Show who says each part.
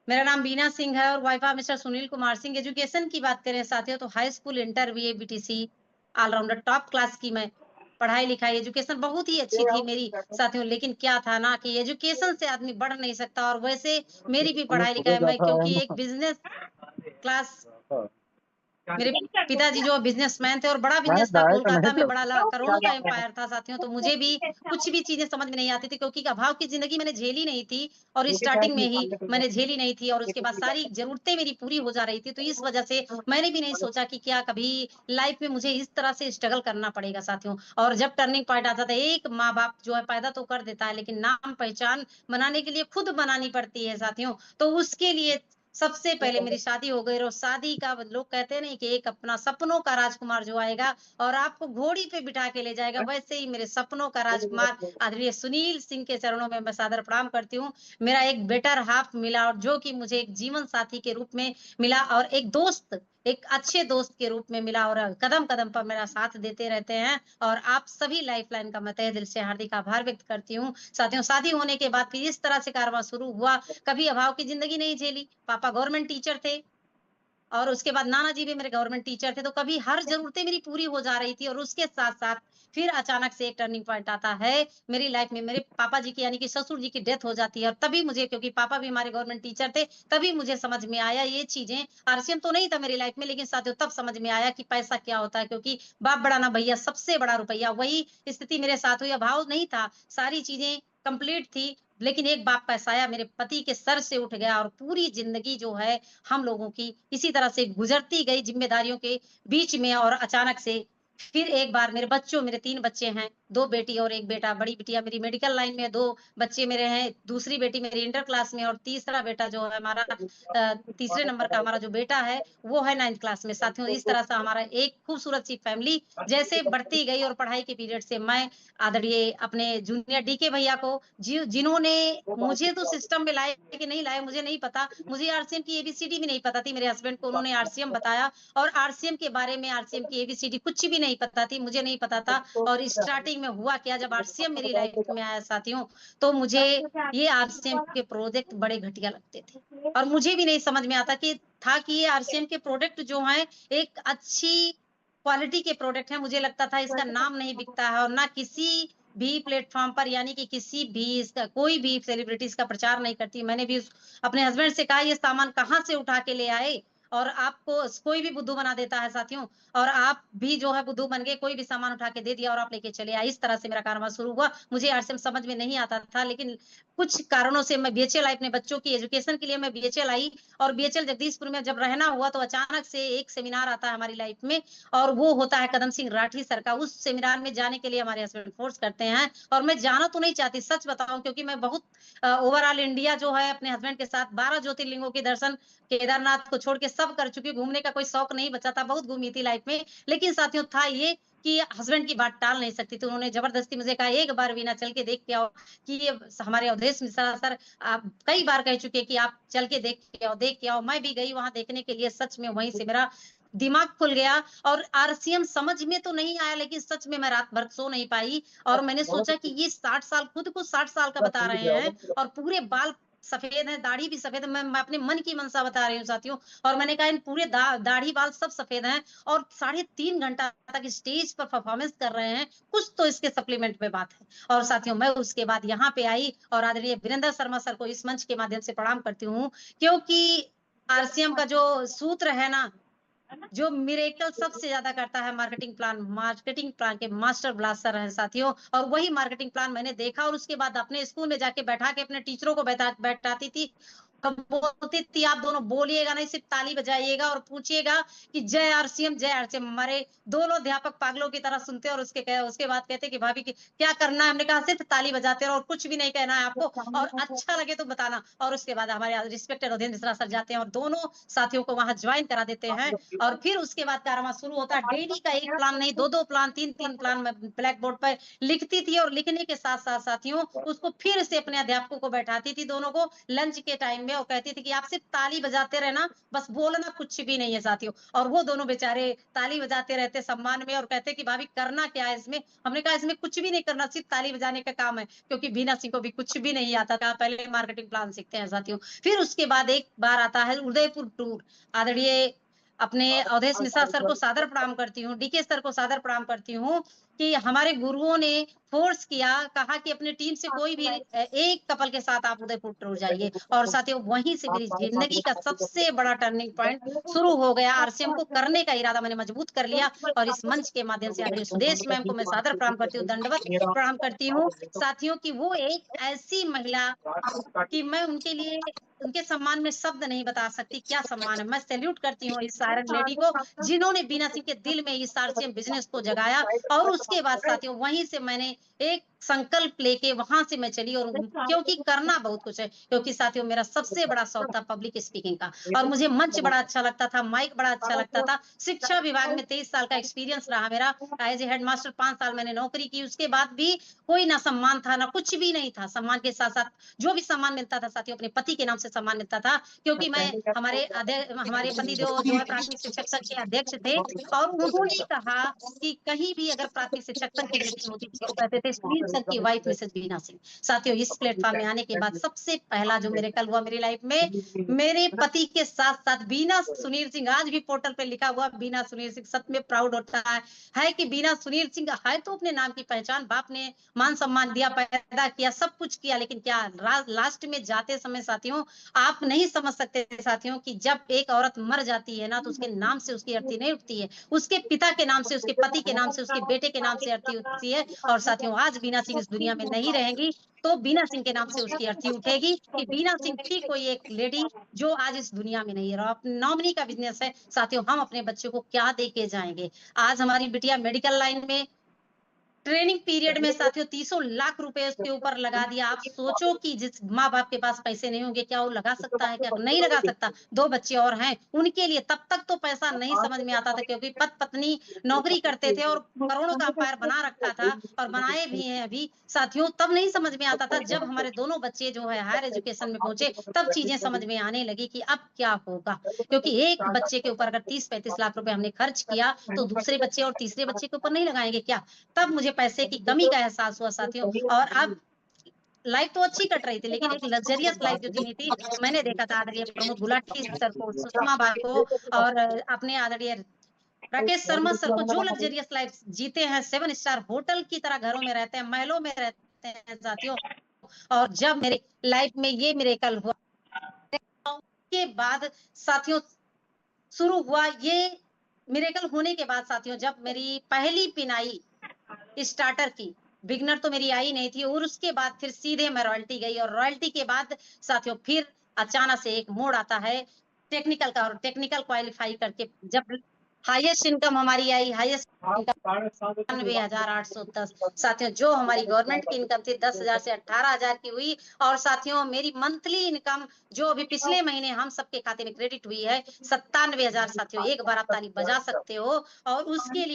Speaker 1: मेरा नाम बीना सिंह है और wife of mister Sunil Kumar Singh. Education की बात करें साथियों तो high school, inter, BA, BTC allrounder top class की मैं पढ़ाई-लिखाई एजुकेशन बहुत ही अच्छी थी मेरी साथियों। लेकिन क्या था ना कि एजुकेशन से आदमी बढ़ नहीं सकता और वैसे मेरी भी पढ़ाई-लिखाई मैं क्योंकि एक बिज़नेस क्लास मेरे पिताजी जो बिज़नेसमैन थे और बड़ा
Speaker 2: मैंने
Speaker 1: बिज़नेस था,
Speaker 2: डायरेक्ट
Speaker 1: कोलकाता
Speaker 2: नहीं
Speaker 1: में
Speaker 2: किया
Speaker 1: बड़ा
Speaker 2: उसको।
Speaker 1: करोड़ों का एम्पायर था साथियों। तो मुझे भी कुछ भी चीज़ें समझ में नहीं आती थी क्योंकि अभाव की ज़िंदगी मैंने झेली नहीं थी और स्टार्टिंग में ही मैंने झेली नहीं थी और उसके बाद सारी ज़रूरतें मेरी पूरी हो जा रही थी। तो इस वज़ह से मैंने भी नहीं सोचा कि क्या कभी लाइफ़ में मुझे इस तरह से स्ट्रगल करना पड़ेगा साथियों। और जब टर्निंग पॉइंट आता था, एक माँ-बाप जो है पैदा तो कर देता है लेकिन नाम-पहचान बनाने के लिए खुद बनानी पड़ती है साथियों। तो उसके लिए सबसे पहले मेरी शादी हो गई और शादी का लोग कहते नहीं कि एक अपना सपनों का राजकुमार जो आएगा और आपको घोड़ी पे बिठा के ले जाएगा, वैसे ही मेरे सपनों का राजकुमार आदरणीय सुनील सिंह के चरणों में मैं सादर प्रणाम करती हूँ। मेरा एक बेटर हाल्फ मिला और जो कि मुझे एक जीवन साथी के रूप में मिला और एक दोस्त, एक अच्छे दोस्त के रूप में मिला और कदम-कदम पर मेरा साथ देते रहते हैं और आप सभी लाइफ़लाइन का मैं तहे दिल से हार्दिक आभार व्यक्त करती हूँ। साथियों, शादी होने के बाद फिर इस तरह से कारवां शुरू हुआ, कभी अभाव की ज़िंदगी नहीं झेली। पापा गवर्नमेंट टीचर थे और उसके बाद नाना जी भी मेरे गवर्नमेंट टीचर थे, तो कभी हर ज़रूरतें मेरी पूरी हो जा रही थी और उसके साथ-साथ फिर अचानक से एक टर्निंग पॉइंट आता है मेरी लाइफ़ में। मेरे पापा जी की यानी कि ससुर जी की डेथ हो जाती है और तभी मुझे क्योंकि पापा भी हमारे गवर्नमेंट टीचर थे, तभी मुझे समझ में आया ये चीज़ें। आरसीएम तो नहीं था मेरी लाइफ़ में लेकिन साथियों तब समझ में आया कि पैसा क्या होता है क्योंकि बाप बड़ा ना भैया सबसे बड़ा रुपया, वही स्थिति मेरे साथ हुई। अभाव नहीं था, सारी चीज़ें कंप्लीट थी, लेकिन एक बाप का साया मेरे पति के सर से उठ गया और पूरी ज़िंदगी जो है हम लोगों की इसी तरह से गुज़रती गई ज़िम्मेदारियों के बीच में और अचानक से फिर एक बार मेरे 3 बच्चे हैं, 2 बेटी और 1 बेटा। बड़ी बिटिया मेरी मेडिकल लाइन में, 2 बच्चे मेरे हैं, दूसरी बेटी मेरी इंटर क्लास में और तीसरा बेटा जो है हमारा तीसरे नंबर का हमारा जो बेटा है, वो है 9th क्लास में। साथियों, इस तरह से हमारा एक खूबसूरत सी फैमिली जैसे बढ़ती गई और पढ़ाई के पीरियड से मैं आदरणीय अपने जूनियर डीके भैया को जिन्होंने मुझे तो सिस्टम में लाए कि नहीं लाए मुझे नहीं पता। मुझे आरसीएम की एबीसीडी भी नहीं पता थी। मेरे हस्बैंड को उन्होंने आरसीएम बताया और आरसीएम के बारे में आरसीएम की एबीसीडी कुछ भी नहीं पता थी, मुझे नहीं पता था। और स्टार्टिंग में हुआ क्या जब आरसीएम मेरी लाइफ में आया साथियों, तो मुझे ये आरसीएम के प्रोजेक्ट बड़े घटिया लगते थे। और मुझे भी नहीं समझ में आता कि था कि ये आरसीएम के प्रोडक्ट जो हैं एक अच्छी क्वालिटी के प्रोडक्ट हैं। मुझे लगता था इसका नाम नहीं बिकता है और ना किसी भी प्लेटफ़ॉर्म पर यानी कि किसी भी इसका कोई भी सेलिब्रिटी इसका प्रचार नहीं करती। मैंने भी अपने हस्बैंड से कहा ये सामान कहाँ से उठा के ले आए और आपको कोई भी बुद्धू बना देता है साथियों और आप भी जो है बुद्धू बन गए, कोई भी सामान उठा के दे दिया और आप लेके चले आए। इस तरह से मेरा कारोबार शुरू हुआ। मुझे आरसीएम समझ में नहीं आता था लेकिन कुछ कारणों से मैं बीएचएल आई अपने बच्चों की एजुकेशन के लिए मैं बीएचएल आई और बीएचएल जगदीशपुर में जब रहना हुआ तो अचानक से एक सेमिनार आता है हमारी लाइफ में और वो होता है कदम सिंह राठी सर का। उस सेमिनार में जाने के लिए हमारे हस्बैंड फ़ोर्स करते हैं और मैं जाना तो नहीं चाहती, सच बताऊँ क्योंकि मैं बहुत ओवरऑल इंडिया जो है अपने हस्बैंड के साथ 12 ज्योतिर्लिंगों के दर्शन केदारनाथ को छोड़ के सब कर चुकी हूँ, घूमने का कोई शौक नहीं बचा था, बहुत घूमी थी लाइफ में। लेकिन साथियों था ये कि हस्बैंड की बात टाल नहीं सकती थी। उन्होंने ज़बरदस्ती मुझे कहा, "एक बार वीना चल के देख के आओ" कि ये हमारे अवधेश मिश्रा सर आप कई बार कह चुके हैं कि आप चल के देख के आओ। मैं भी गई वहाँ देखने के लिए, सच में वहीं से मेरा दिमाग खुल गया और आरसीएम समझ में तो नहीं आया लेकिन सच में मैं रात भर सो नहीं पाई और मैंने सोचा कि ये 60 साल खुद को 60 साल का बता रहे हैं और पूरे बाल सफेद हैं, दाढ़ी भी सफेद है। मैं अपने मन की मनसा बता रही हूँ साथियों और मैंने कहा इन पूरे दाढ़ी बाल सब सफेद हैं और साढ़े 3 घंटा तक स्टेज पर परफॉर्मेंस कर रहे हैं, कुछ तो इसके सप्लीमेंट में बात है। और साथियों मैं उसके बाद यहाँ पे आई और आदरणीय वीरेंद्र शर्मा सर को इस मंच के माध्यम से प्रणाम करती हूँ क्योंकि आरसीएम का जो सूत्र है ना जो मिरेकल सबसे ज़्यादा करता है मार्केटिंग प्लान के मास्टर ब्लास्टर हैं साथियों और वही मार्केटिंग प्लान मैंने देखा और उसके बाद अपने स्कूल में जाके बैठा के अपने टीचरों को बैठाती थी। और बोलती थी आप दोनों बोलिएगा नहीं सिर्फ ताली बजाइएगा और पूछिएगा कि जय आरसीएम जय आरसीएम। हमारे दोनों अध्यापक पागलों की तरह सुनते और उसके बाद कहते कि भाभी क्या करना है? हमने कहा सिर्फ ताली बजाते रहो और कुछ भी नहीं कहना है आपको और अच्छा लगे तो बताना। और उसके बाद हमारे रिस्पेक्टेड अवधेश मिश्रा सर जाते हैं और दोनों साथियों को वहाँ जॉइन करा देते हैं और फिर उसके बाद कारवां शुरू होता है। डेली का 1 प्लान नहीं 2-2 प्लान 3-3 प्लान मैं ब्लैक बोर्ड पे लिखती थी और लिखने के साथ-साथ साथियों उसको फिर से अपने अध्यापकों को बैठाती थी दोनों को लंच के टाइम में और कहती थी कि आप सिर्फ ताली बजाते रहना, बस बोलना कुछ भी नहीं है साथियों। और वो दोनों बेचारे ताली बजाते रहते सम्मान में और कहते कि भाभी करना क्या है इसमें? हमने कहा इसमें कुछ भी नहीं करना, सिर्फ ताली बजाने का काम है, क्योंकि बीना सिंह को भी कुछ भी नहीं आता था। पहले मार्केटिंग प्लान सीखते हैं साथियों। फिर उसके बाद एक बार आता है उदयपुर टूर। आदरणीय अपने अवधेश मिश्रा सर को सादर प्रणाम करती हूँ, डीके सर को सादर प्रणाम करती हूँ कि हमारे गुरुओं ने फ़ोर्स किया, कहा कि अपनी टीम से कोई भी एक कपल के साथ आप उदयपुर टूर जाइए। और साथियों वहीं से मेरी ज़िंदगी का सबसे बड़ा टर्निंग पॉइंट शुरू हो गया। आरसीएम को करने का इरादा मैंने मजबूत कर लिया और इस मंच के माध्यम से आदरणीय सुदेश मैम को मैं सादर प्रणाम करती हूँ, दंडवत प्रणाम करती हूँ। साथियों कि वो एक ऐसी महिला कि मैं उनके लिए उनके सम्मान में शब्द नहीं बता सकती, क्या सम्मान है। मैं सैल्यूट करती हूँ इस आयरन लेडी को, जिन्होंने बीना सिंह के दिल में इस आरसीएम बिज़नेस को जगाया। और उसके बाद साथियों वहीं से मैंने एक संकल्प लेके वहाँ से मैं चली और क्योंकि करना बहुत कुछ है, क्योंकि साथियों मेरा सबसे बड़ा शौक था पब्लिक स्पीकिंग का और मुझे मंच बड़ा अच्छा लगता था, माइक बड़ा अच्छा लगता था। शिक्षा विभाग में 23 साल का एक्सपीरियंस रहा मेरा, एज़ ए हेडमास्टर 5 साल मैंने नौकरी की, उसके बाद भी कोई ना सम्मान था, ना कुछ भी नहीं था। सम्मान के साथ-साथ जो भी सम्मान मिलता था साथियों अपने पति के नाम से सम्मान मिलता था, क्योंकि मैं हमारे पतिदेव जो है प्राथमिक शिक्षक संघ के अध्यक्ष थे और उन्होंने कहा कि कहीं भी अगर प्राथमिक शिक्षक संघ की मीटिंग होती थी तो कहते थे सुनील सर की वाइफ मिसेज बीना सिंह। साथियों इस प्लेटफॉर्म में आने के बाद सबसे पहला जो मिरेकल हुआ मेरी लाइफ में, मेरे पति के साथ-साथ बीना सुनील सिंह, आज भी पोर्टल पे लिखा हुआ बीना सुनील सिंह, सच में प्राउड होता है कि बीना सुनील सिंह है तो अपने नाम की पहचान, बाप ने मान-सम्मान दिया, पैदा किया, सब कुछ किया, लेकिन क्या लास्ट में जाते समय साथियों आप नहीं समझ सकते साथियों कि जब एक औरत मर जाती है ना तो उसके नाम से उसकी अर्थी नहीं उठती है। उसके पिता के नाम से, उसके पति के नाम से, उसके बेटे के नाम से अर्थी उठती है। और साथियों आज बीना सिंह इस दुनिया में नहीं रहेंगी, तो बीना सिंह के नाम से उसकी अर्थी उठेगी कि बीना सिंह थी कोई एक लेडी जो आज इस दुनिया में नहीं है। और नॉमिनी का बिज़नेस है साथियों, हम अपने बच्चों को क्या दे के जाएँगे? आज हमारी बिटिया मेडिकल लाइन में ट्रेनिंग पीरियड में साथियों तीसों लाख रुपए उसके ऊपर लगा दिया। आप सोचो कि जिस माँ-बाप के पास पैसे नहीं होंगे, क्या वो लगा सकता है क्या? नहीं लगा सकता। 2 बच्चे और हैं, उनके लिए तब तक तो पैसा नहीं समझ में आता था क्योंकि पति-पत्नी नौकरी करते थे और करोड़ों का एम्पायर बना रखा था और बनाए भी हैं अभी। साथियों तब नहीं समझ में आता था, जब हमारे दोनों बच्चे जो है हायर एजुकेशन में पहुँचे, तब चीज़ें समझ में आने लगी कि अब क्या होगा? क्योंकि एक बच्चे के ऊपर अगर 30-35 लाख रुपए हमने खर्च किया, तो दूसरे बच्चे और तीसरे बच्चे के ऊपर नहीं लगाएँगे क्या? तब मुझे पैसे की कमी का एहसास हुआ साथियों। और अब लाइफ तो अच्छी कट रही थी, लेकिन एक लग्ज़रियस लाइफ जो जीनी थी, मैंने देखा था आदरणीय प्रमोद गुलाटी सर को, सुषमा बाई को और अपने आदरणीय राकेश शर्मा सर को जो लग्ज़रियस लाइफ जीते हैं, 7 स्टार होटल की तरह घरों में रहते हैं, महलों में रहते हैं साथियों। और जब मेरी लाइफ में ये मिरेकल हुआ, के बाद साथियों शुरू हुआ ये मिरेकल होने के बाद साथियों जब मेरी पहली पिन आई स्टार्टर की, बिगिनर तो मेरी आई नहीं थी और उसके बाद फिर सीधे मैं रॉयल्टी गई और रॉयल्टी के बाद साथियों फिर अचानक से एक मोड़ आता है टेक्निकल का और टेक्निकल क्वालीफाई करके जब हाईएस्ट इनकम हमारी आई, हाईएस्ट इनकम 92,810 साथियों जो हमारी गवर्नमेंट की इनकम थी 10,000 से 18,000 की हुई। और साथियों मेरी मंथली इनकम जो अभी पिछले महीने हम सबके खाते में क्रेडिट हुई है 97,000 साथियों। एक बार आप ताली बजा सकते हो और उसके लिए